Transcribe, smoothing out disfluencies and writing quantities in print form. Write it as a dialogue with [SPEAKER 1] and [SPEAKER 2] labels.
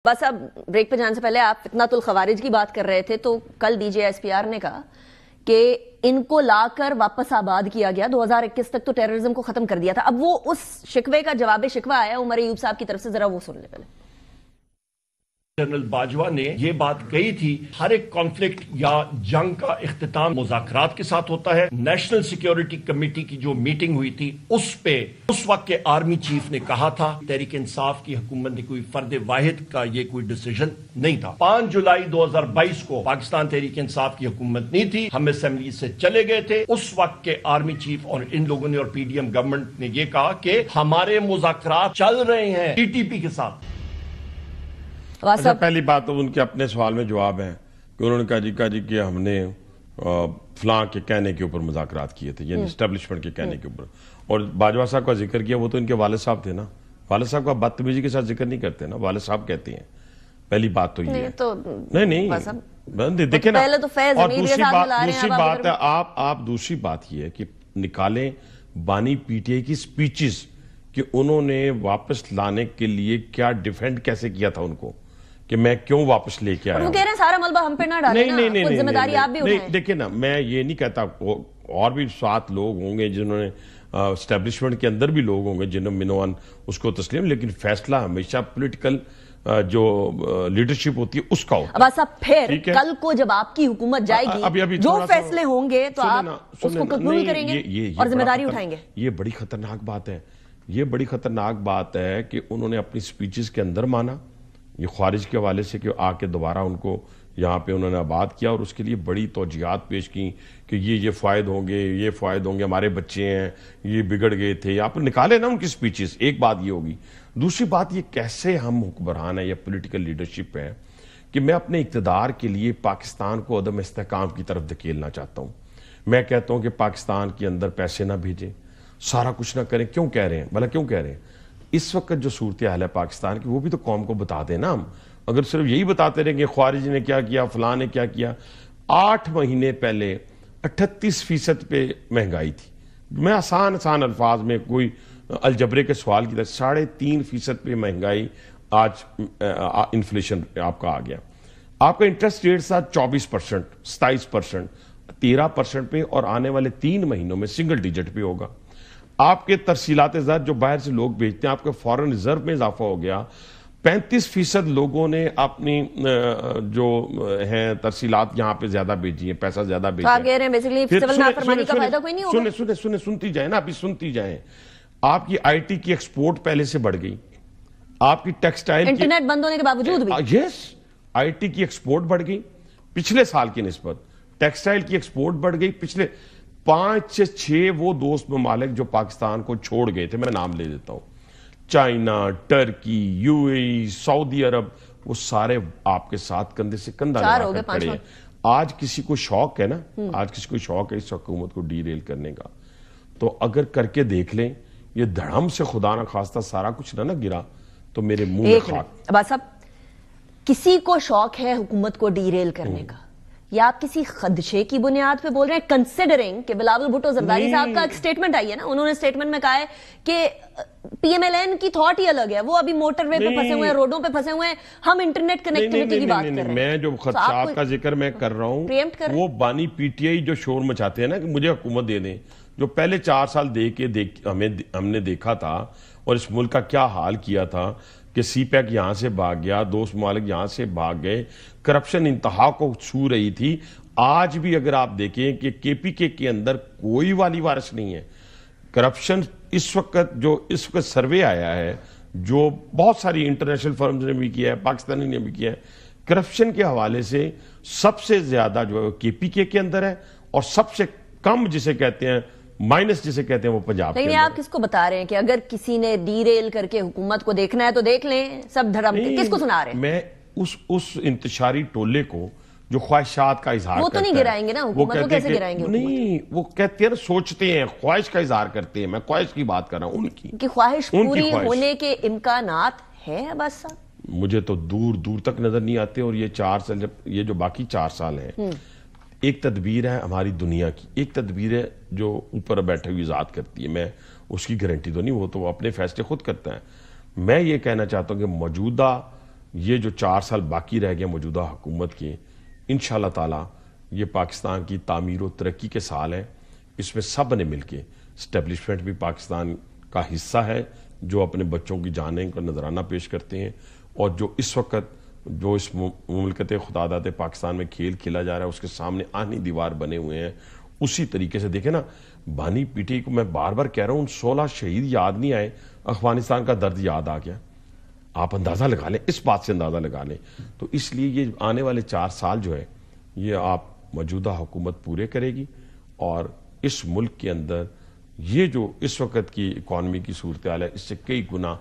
[SPEAKER 1] बस अब ब्रेक पे जाने से पहले आप फितनातुल खवारिज की बात कर रहे थे, तो कल DGSPR ने कहा कि इनको लाकर वापस आबाद किया गया। 2021 तक तो टेररिज्म को खत्म कर दिया था। अब वो उस शिकवे का जवाब शिकवा आया उमर अयूब साहब की तरफ से, जरा वो सुन ले पहले।
[SPEAKER 2] जनरल बाजवा ने यह बात कही थी, हर एक कॉन्फ्लिक्ट या जंग का इख्तिताम मुज़ाकरात के साथ होता है। नेशनल सिक्योरिटी कमेटी की जो मीटिंग हुई थी उस पे उस वक्त के आर्मी चीफ ने कहा था तहरीक इंसाफ की हुकूमत ने कोई फर्द वाहिद का ये कोई डिसीजन नहीं था। 5 जुलाई 2022 को पाकिस्तान तहरीक इंसाफ की हुकूमत नहीं थी, हम असेंबली से चले गए थे। उस वक्त के आर्मी चीफ और इन लोगों ने और PDM गवर्नमेंट ने यह कहा कि हमारे मुज़ाकरात चल रहे हैं TTP के साथ।
[SPEAKER 3] अच्छा, पहली बात तो उनके अपने सवाल में जवाब है कि उन्होंने कहा जी कि हमने फलां के कहने के ऊपर मुज़ाकरात किए थे, यानी एस्टेब्लिशमेंट के कहने के ऊपर। और बाजवा साहब का जिक्र किया, वो तो इनके वालिद साहब थे ना। वालिद साहब का बदतमीजी के साथ जिक्र नहीं करते ना, वालिद साहब कहते हैं। पहली बात तो ये है।
[SPEAKER 1] तो
[SPEAKER 3] नहीं देखे ना। और दूसरी बात है, आप दूसरी बात ये है कि निकालें बानी PTI की स्पीचेस कि उन्होंने वापस लाने के लिए क्या डिफेंड कैसे किया था उनको, कि मैं क्यों वापस लेके आया।
[SPEAKER 1] वो कह रहे हैं सारा मलबा हम पे ना डालें, नहीं, जिम्मेदारी आप भी उठाएं।
[SPEAKER 3] देखिए ना, मैं ये नहीं कहता, और भी 7 लोग होंगे जिन्होंने एस्टेब्लिशमेंट के अंदर भी लोग होंगे जिन्होंने मिनोअन उसको तस्लीम, लेकिन फैसला हमेशा पॉलिटिकल जो लीडरशिप होती है उसका होता है।
[SPEAKER 1] अब फिर कल को जब आपकी हुकूमत जाएगी, अभी जो फैसले होंगे तो आप उसको कबूल करेंगे और जिम्मेदारी उठाएंगे।
[SPEAKER 3] ये बड़ी खतरनाक बात है। ये बड़ी खतरनाक बात है कि उन्होंने अपनी स्पीचेस के अंदर माना ये ख्वारिज के हवाले से कि आके दोबारा उनको यहाँ पे उन्होंने आबाद किया, और उसके लिए बड़ी तौजियात पेश की कि ये फ़ायद होंगे, हमारे बच्चे हैं, ये बिगड़ गए थे। आप निकाले ना उनकी स्पीचेस। एक बात ये होगी। दूसरी बात, ये कैसे हम हुक्मरान है या पोलिटिकल लीडरशिप है कि मैं अपने इक़्तिदार के लिए पाकिस्तान को अदम इस्तेहकाम की तरफ धकेलना चाहता हूँ। मैं कहता हूँ कि पाकिस्तान के अंदर पैसे ना भेजें, सारा कुछ ना करें। क्यों कह रहे हैं भला, क्यों कह रहे हैं? इस वक्त जो सूरत हाल है पाकिस्तान की, वो भी तो कौम को बता देना। हम अगर सिर्फ यही बताते रहे कि ख्वारिज ने क्या किया, फलां ने क्या किया। 8 महीने पहले 38% पे महंगाई थी। मैं आसान अल्फाज में कोई अलजबरे के सवाल की तरह 3.5% पे महंगाई आज इन्फ्लेशन आपका आ गया। आपका इंटरेस्ट रेट था 24%, 27%, 13% पे, और आने वाले 3 महीनों में सिंगल डिजिट पे होगा। आपके तरसीलात ज़र जो बाहर से लोग भेजते हैं, आपके फॉरेन रिजर्व में इजाफा हो गया। 35% लोगों ने अपनी जो हैं तरसीलात यहाँ पे ज्यादा भेजी है, पैसा ज्यादा भेजा है। सुनती जाए ना, अभी सुनती जाए। आपकी IT की एक्सपोर्ट पहले से बढ़ गई, आपकी टेक्सटाइल,
[SPEAKER 1] इंटरनेट बंद होने के बावजूद भी
[SPEAKER 3] यस IT की एक्सपोर्ट बढ़ गई पिछले साल की निस्बत। टेक्सटाइल की एक्सपोर्ट बढ़ गई पिछले 5 से 6 वो दोस्त ममालिक जो पाकिस्तान को छोड़ गए थे, मैं नाम ले देता हूं, चाइना, टर्की, UAE, सऊदी अरब, वो सारे आपके साथ कंधे से कंधा लगाकर खड़े हैं। आज किसी को शौक है ना, आज किसी को शौक है इस हुकूमत को डीरेल करने का, तो अगर करके देख लें, ये धड़म से खुदा ना खास्ता सारा कुछ ना गिरा तो मेरे मुंह में खाक।
[SPEAKER 1] अब साहब, किसी को शौक है हुकूमत को डीरेल करने का, या आप किसी खदशे की बुनियाद पे बोल रहे हैं, कंसिडरिंग कि बिलावल भुट्टो जरदारी साहब का एक स्टेटमेंट आई है ना, उन्होंने स्टेटमेंट में कहा है कि PMLN की थॉट ही अलग है, वो अभी मोटरवे पे फंसे हुए हैं, रोडों पे फंसे हुए हैं, हम इंटरनेट कनेक्टिविटी की बात कर रहे हैं।
[SPEAKER 3] मैं जो खदशात का जिक्र मैं कर रहा हूं, वो बानी PTI जो शोर मचाते हैं ना कि मुझे हुकूमत दे दें, जो पहले 4 साल हमने देखा था, और इस मुल्क का क्या हाल किया था कि CPEC यहां से भाग गया, दोस्त ममालिक यहां से भाग गए, करप्शन इंतहा को छू रही थी। आज भी अगर आप देखें कि KPK के अंदर कोई वाली वारिस नहीं है। करप्शन इस वक्त सर्वे आया है, जो बहुत सारी इंटरनेशनल फर्म्स ने भी किया है, पाकिस्तानी ने भी किया है, करप्शन के हवाले से सबसे ज्यादा जो KPK के अंदर है, और सबसे कम जिसे कहते हैं माइनस जिसे कहते हैं वो पंजाब।
[SPEAKER 1] लेकिन आप किसको बता रहे हैं कि अगर किसी ने डीरेल करके हुकूमत को देखना है तो देख लें, सब धर्म किसको सुना रहे हैं?
[SPEAKER 3] मैं उस इंतशारी टोले को जो ख्वाहिशात का इजहार,
[SPEAKER 1] वो तो नहीं गिराएंगे ना हुकूमत, वो कैसे गिराएंगे?
[SPEAKER 3] नहीं, वो कहते हैं, सोचते हैं, ख्वाहिश का इजहार करते हैं। मैं ख्वाहिश की बात कर रहा हूं, उनकी
[SPEAKER 1] कि ख्वाहिश पूरी होने के इम्कानात है। बस
[SPEAKER 3] मुझे तो दूर दूर तक नजर नहीं आते। और ये 4 साल, ये जो बाकी 4 साल है, एक तदबीर है हमारी दुनिया की, एक तदबीर है जो ऊपर बैठे हुई ज़ात करती है। मैं उसकी गारंटी तो नहीं, वो तो अपने फैसले खुद करता है। मैं ये कहना चाहता हूं कि मौजूदा ये जो 4 साल बाकी रह गए मौजूदा हुकूमत के, इंशाअल्लाह ताला ये पाकिस्तान की तामीर और तरक्की के साल हैं। इसमें सब ने मिलके, स्टैब्लिशमेंट भी पाकिस्तान का हिस्सा है जो अपने बच्चों की जाने का नजराना पेश करते हैं, और जो इस वक्त जो इस मुमलकत खुदादात पाकिस्तान में खेल खेला जा रहा है उसके सामने आनी दीवार बने हुए हैं। उसी तरीके से देखें ना, बानी पीटी को मैं बार बार कह रहा हूँ, 16 शहीद याद नहीं आए, अफगानिस्तान का दर्द याद आ गया। आप अंदाजा लगा लें, इस बात से अंदाजा लगा लें। तो इसलिए ये आने वाले 4 साल जो है ये आप मौजूदा हुकूमत पूरे करेगी, और इस मुल्क के अंदर ये जो इस वक्त की इकॉनमी की सूरत हाल है इससे कई गुना